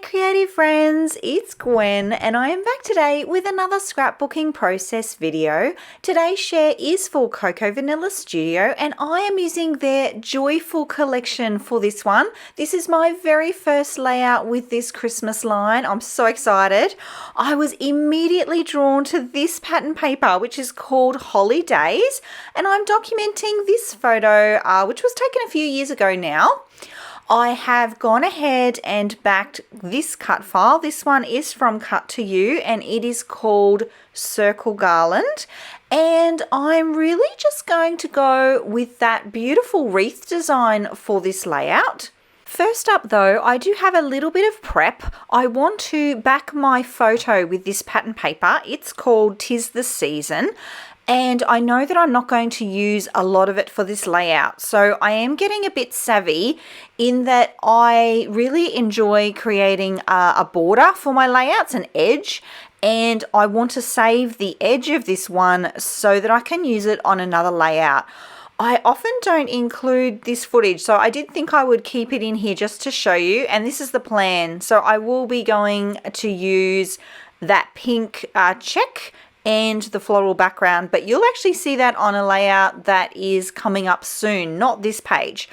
creative friends, it's Gwen and I am back today with another scrapbooking process video. Today's share is for Cocoa Vanilla Studio and I am using their Joyful collection for this one. This is my very first layout with this Christmas line. I'm so excited. I was immediately drawn to this pattern paper which is called Holidays, and I'm documenting this photo which was taken a few years ago now. I have gone ahead and backed this cut file. This one is from Cut to You and it is called Circle Garland. And I'm really just going to go with that beautiful wreath design for this layout. First up though, I do have a little bit of prep. I want to back my photo with this pattern paper. It's called 'Tis the Season. And I know that I'm not going to use a lot of it for this layout. So I am getting a bit savvy in that I really enjoy creating a border for my layouts, an edge. And I want to save the edge of this one so that I can use it on another layout. I often don't include this footage, so I did think I would keep it in here just to show you. And this is the plan. So I will be going to use that pink check and the floral background, but you'll actually see that on a layout that is coming up soon, not this page.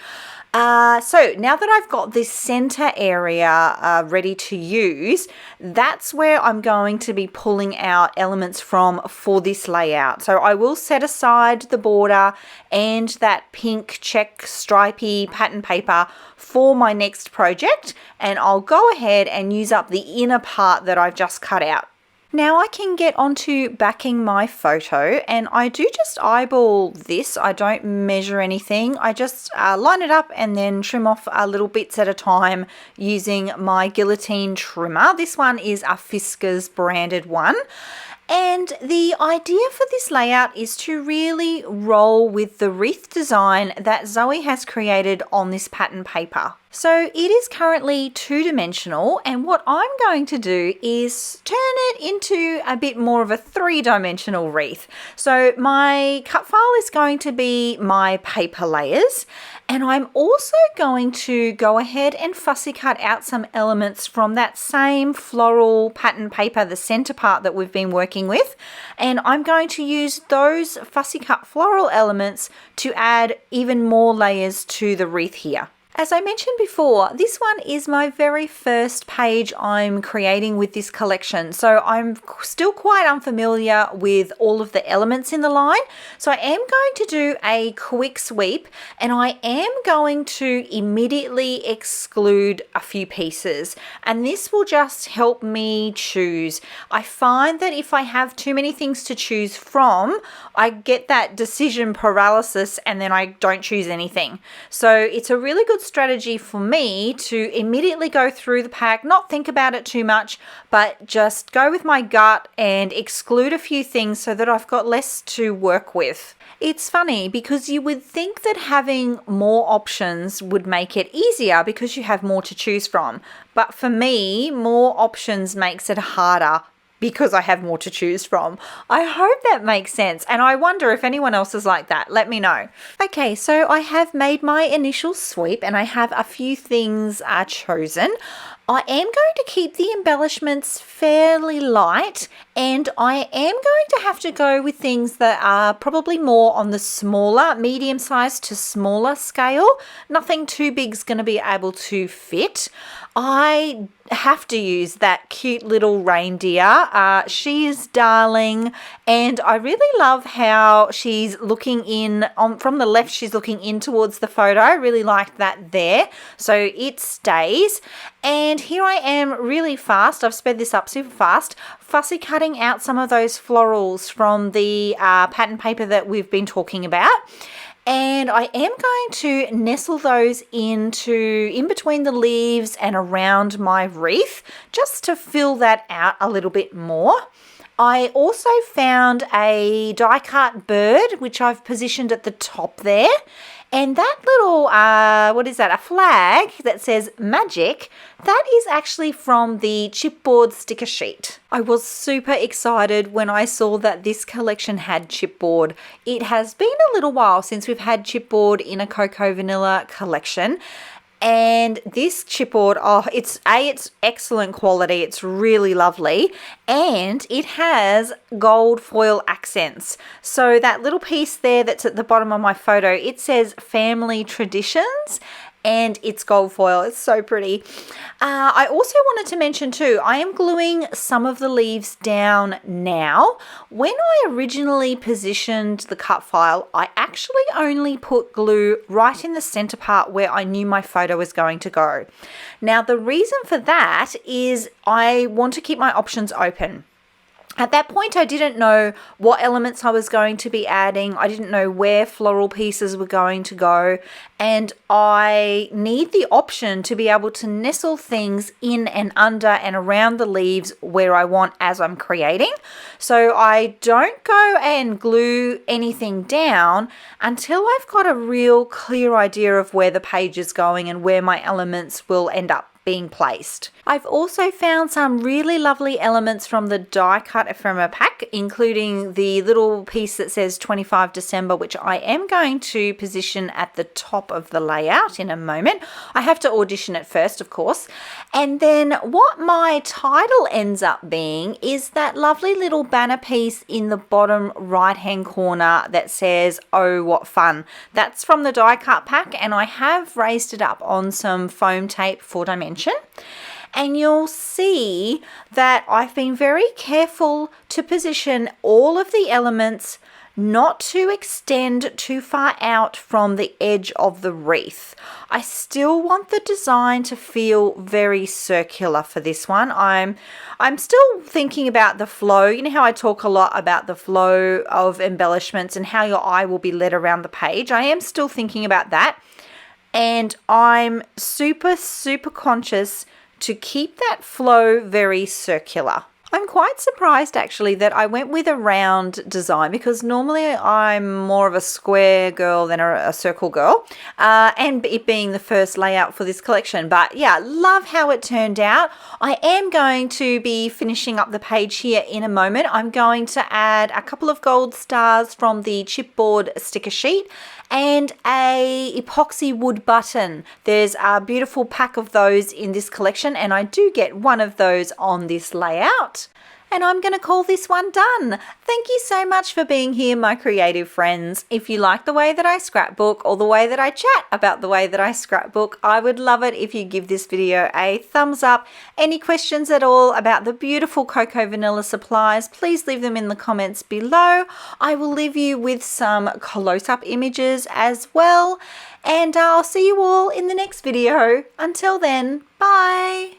So now that I've got this center area ready to use, that's where I'm going to be pulling out elements from for this layout. So I will set aside the border and that pink check stripy pattern paper for my next project, and I'll go ahead and use up the inner part that I've just cut out. Now I can get onto backing my photo, and I do just eyeball this. I don't measure anything. I just line it up and then trim off little bits at a time using my guillotine trimmer. This one is a Fiskars branded one. And the idea for this layout is to really roll with the wreath design that Zoe has created on this pattern paper. So it is currently two-dimensional, and what I'm going to do is turn it into a bit more of a three-dimensional wreath. So my cut file is going to be my paper layers, and I'm also going to go ahead and fussy cut out some elements from that same floral pattern paper, the center part that we've been working with. And I'm going to use those fussy cut floral elements to add even more layers to the wreath here. As I mentioned before, this one is my very first page I'm creating with this collection, so I'm still quite unfamiliar with all of the elements in the line. So I am going to do a quick sweep, and I am going to immediately exclude a few pieces, and this will just help me choose. I find that if I have too many things to choose from, I get that decision paralysis and then I don't choose anything. So it's a really good strategy for me to immediately go through the pack, not think about it too much, but just go with my gut and exclude a few things so that I've got less to work with. It's funny because you would think that having more options would make it easier because you have more to choose from. But for me, more options makes it harder because I have more to choose from. I hope that makes sense, and I wonder if anyone else is like that. Let me know. Okay, so I have made my initial sweep and I have a few things chosen. I am going to keep the embellishments fairly light, and I am going to have to go with things that are probably more on the smaller, medium-sized to smaller scale. Nothing too big is going to be able to fit. I have to use that cute little reindeer. She is darling, and I really love how she's looking in from the left. She's looking in towards the photo. I really like that there, so it stays. And here I am really fast. I've sped this up super fast, fussy cutting out some of those florals from the pattern paper that we've been talking about. And I am going to nestle those in between the leaves and around my wreath just to fill that out a little bit more. I also found a die cut bird, which I've positioned at the top there. And that little, what is that? A flag that says magic. That is actually from the chipboard sticker sheet. I was super excited when I saw that this collection had chipboard. It has been a little while since we've had chipboard in a Cocoa Vanilla collection. And this chipboard, it's excellent quality. It's really lovely. And it has gold foil accents. So that little piece there that's at the bottom of my photo, it says Family Traditions. And it's gold foil. It's so pretty. I also wanted to mention too, I am gluing some of the leaves down now. When I originally positioned the cut file, I actually only put glue right in the center part where I knew my photo was going to go. Now, the reason for that is I want to keep my options open. At that point, I didn't know what elements I was going to be adding. I didn't know where floral pieces were going to go. And I need the option to be able to nestle things in and under and around the leaves where I want as I'm creating. So I don't go and glue anything down until I've got a real clear idea of where the page is going and where my elements will end up being placed. I've also found some really lovely elements from the die cut ephemera pack, including the little piece that says 25 December, which I am going to position at the top of the layout in a moment. I have to audition it first, of course. And then what my title ends up being is that lovely little banner piece in the bottom right-hand corner that says, "Oh, what fun." That's from the die cut pack, and I have raised it up on some foam tape for dimension. And you'll see that I've been very careful to position all of the elements not to extend too far out from the edge of the wreath. I still want the design to feel very circular for this one. I'm still thinking about the flow. You know how I talk a lot about the flow of embellishments and how your eye will be led around the page? I am still thinking about that. And I'm super, super conscious to keep that flow very circular. I'm quite surprised actually that I went with a round design because normally I'm more of a square girl than a circle girl, and it being the first layout for this collection. But yeah, love how it turned out. I am going to be finishing up the page here in a moment. I'm going to add a couple of gold stars from the chipboard sticker sheet and a epoxy wood button. There's a beautiful pack of those in this collection, and I do get one of those on this layout. And I'm going to call this one done. Thank you so much for being here, my creative friends. If you like the way that I scrapbook or the way that I chat about the way that I scrapbook, I would love it if you give this video a thumbs up. Any questions at all about the beautiful Cocoa Vanilla supplies, please leave them in the comments below. I will leave you with some close-up images as well. And I'll see you all in the next video. Until then, bye.